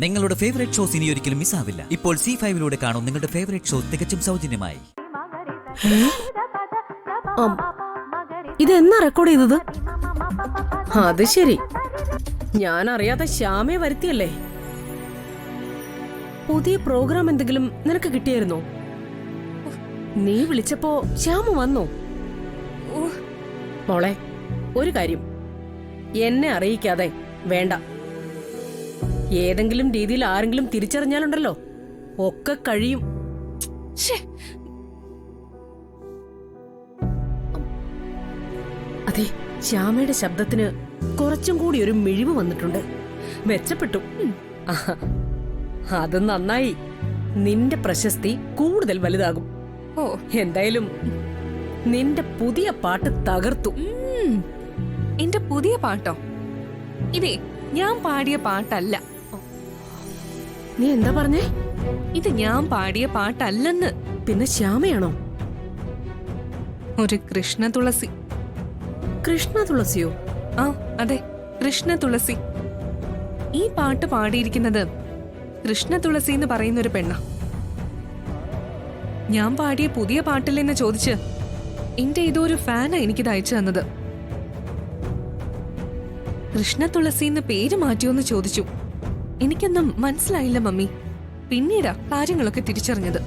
നിങ്ങളുടെ favourite shows ഇനി ഒരിക്കലും മിസ്സാവില്ല. ഇപ്പോൾ C5 കാണും നിങ്ങളുടെ ഫേവറേറ്റ് ഷോ തികച്ചും സൗജന്യമായി. ഇതെന്നാ റെക്കോർഡ് ചെയ്തത്? അത് ശരി, ഞാൻ അറിയാതെ ശ്യാമയെ വരുത്തിയല്ലേ. പുതിയ പ്രോഗ്രാം എന്തെങ്കിലും നിനക്ക് കിട്ടിയായിരുന്നോ? നീ വിളിച്ചപ്പോ ശ്യാമ വന്നോ? മോളെ, ഒരു കാര്യം, എന്നെ അറിയിക്കാതെ വേണ്ട. ഏതെങ്കിലും രീതിയിൽ ആരെങ്കിലും തിരിച്ചറിഞ്ഞാലുണ്ടല്ലോ ഒക്കെ കഴിയും. അതെ, ശ്യാമയുടെ ശബ്ദത്തിന് കുറച്ചും കൂടി ഒരു മിഴിവ് വന്നിട്ടുണ്ട്. മെച്ചപ്പെട്ടു. അത് നന്നായി. നിന്റെ പ്രശസ്തി കൂടുതൽ വലുതാകും. എന്തായാലും നിന്റെ പുതിയ പാട്ട് തകർത്തു. എന്റെ പുതിയ പാട്ടോ? ഇതേ ഞാൻ പാടിയ പാട്ടല്ല. നീ എന്താ പറഞ്ഞേ? ഇത് ഞാൻ പാടിയ പാട്ടല്ലെന്ന്. പിന്നെ ശ്യാമയാണോ? ഒരു കൃഷ്ണ തുളസി. കൃഷ്ണ തുളസിയോ? ആ അതെ, കൃഷ്ണ തുളസി. ഈ പാട്ട് പാടിയിരിക്കുന്നത് കൃഷ്ണ തുളസി എന്ന് പറയുന്ന ഒരു പെണ്ണ. ഞാൻ പാടിയ പുതിയ പാട്ടില്ലെന്ന് ചോദിച്ച് എന്റെ ഏതോ ഒരു ഫാനാ എനിക്കിത് അയച്ചു തന്നത്. കൃഷ്ണ തുളസി എന്ന് പേര് മാറ്റിയോന്ന് ചോദിച്ചു. എനിക്കൊന്നും മനസ്സിലായില്ല മമ്മി. പിന്നീടാ കാര്യങ്ങളൊക്കെ തിരിച്ചറിഞ്ഞത്.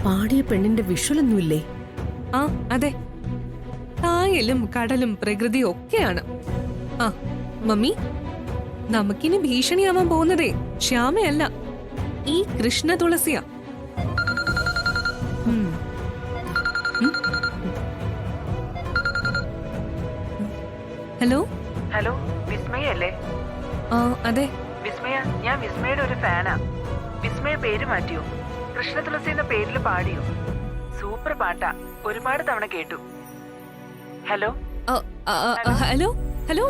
പാടിയ പെണ്ണിന്റെ വിഷ്വലൊന്നുമില്ലേ? ആ അതെ, കായലും കടലും പ്രകൃതിയും ഒക്കെയാണ്. ആ മമ്മി, നമുക്കിനി ഭീഷണിയാവാൻ പോകുന്നതേ ശ്യാമയല്ല, ഈ കൃഷ്ണ തുളസിയാ. ഹലോ ഹലോ, വിസ്മയല്ലേ? ആ അതെ. വിസ്മയ, ഞാൻ വിസ്മയുടെ ഒരു ഫാനാ. വിസ്മയ പേര് മാറ്റിയോ? കൃഷ്ണ തുളസി എന്ന പേരിൽ പാടിയോ? സൂപ്പർ പാട്ടാ, ഒരുപാട് തവണ കേട്ടു. Hello hello hello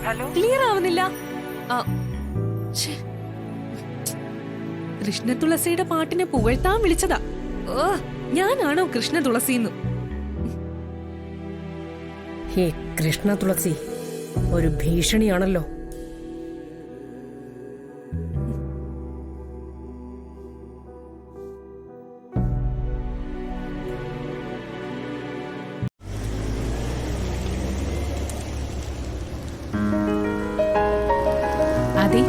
hello, clear ആവുന്നില്ല. കൃഷ്ണ തുളസിയുടെ പാട്ടിനെ പുകഴ്ത്താൻ വിളിച്ചതാ. ഞാനാണോ കൃഷ്ണ തുളസിന്ന്? ഹേ, കൃഷ്ണ തുളസി ഒരു ഭീഷണിയാണല്ലോ. അതെ,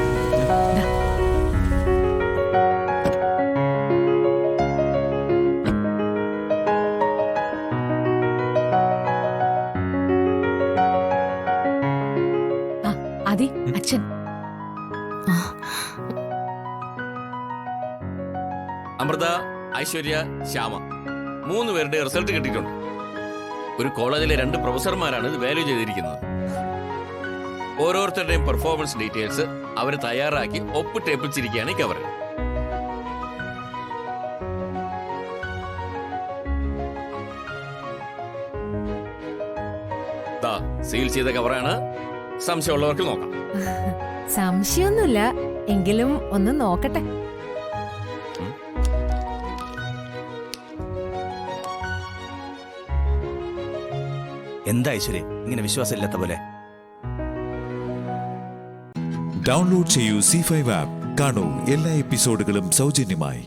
അതെ അച്ഛൻ. അമൃത, ഐശ്വര്യ, ശ്യാമ 3 പേരുടെ റിസൾട്ട് കിട്ടിയിട്ടുണ്ട്. ഒരു കോളേജിലെ 2 പ്രൊഫസർമാരാണ് ഇത് വാല്യൂ ചെയ്തിരിക്കുന്നത്. ഓരോരുത്തരുടെയും പെർഫോമൻസ് ഡീറ്റെയിൽസ് അവർ തയ്യാറാക്കി ഒപ്പിട്ടേപ്പിച്ചിരിക്കുകയാണ് ഈ കവറിൽ. സീൽ ചെയ്ത കവറാണ്. സംശയമുള്ളവർക്ക് നോക്കാം. സംശയമൊന്നുമില്ല, എങ്കിലും ഒന്ന് നോക്കട്ടെ. എന്താ ഐശ്വര്യ ഇങ്ങനെ വിശ്വാസമില്ലാത്ത പോലെ? ഡൗൺലോഡ് ചെയ്യൂ C5 ആപ്പ്. കാണൂ എല്ലാ എപ്പിസോഡുകളും സൗജന്യമായി.